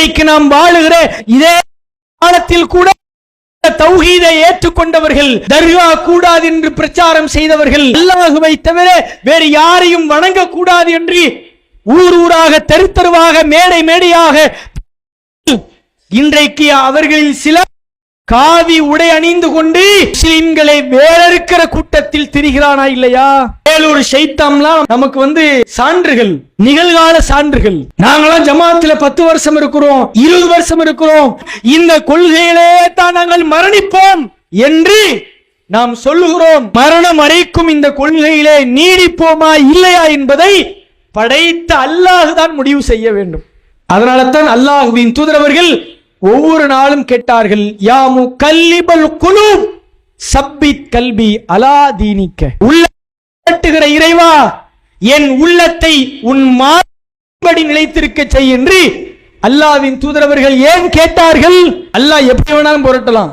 இன்றைக்கு நாம் வாழுகிற இதே காலத்தில் கூட தௌஹீதை ஏற்றுக்கொண்டவர்கள், தர்கா கூடாது என்று பிரச்சாரம் செய்தவர்கள், அல்லாஹ்வை தவிர வேறு யாரையும் வணங்க கூடாது என்று ஊர் ஊராக தெரு தெருவாக மேடை மேடையாக இன்றைக்கு அவர்களில் சிலர் காவி உடை அணிந்து கொண்டு முஸ்லிம்களை வேறறுக்கிற கூட்டத்தில் திரிகிறானா இல்லையா? வேலூர் ஷைத்தாம்லாம் நமக்கு சான்றுகள், நிகழ்கால சான்றுகள். நாங்களாம் ஜமாத்துல 10 வருஷம் இருக்கிறோம், 20 வருஷம் இருக்கிறோம், இந்த கொள்கையிலே தான் நாங்கள் மரணிப்போம் என்று நாம் சொல்லுகிறோம். மரணம் வரைக்கும் இந்த கொள்கையிலே நீடிப்போமா இல்லையா என்பதை படைத்த அல்லாஹ் தான் முடிவு செய்ய வேண்டும். அதனால தான் அல்லாஹ்வின் தூதரவர்கள் ஒவ்வொரு நாளும் கேட்டார்கள், யா முகல்லிபல் குலூப் சப்பித் கல்பி அலா தீனிக்க. உள்ளட்டுகிற இறைவா, என் உள்ளத்தை உன் மார்படி நிலைத்திருக்க செய் என்று அல்லாஹ்வின் தூதரவர்கள் ஏன் கேட்டார்கள்? அல்லாஹ் எப்படி வேணாலும் புரட்டலாம்.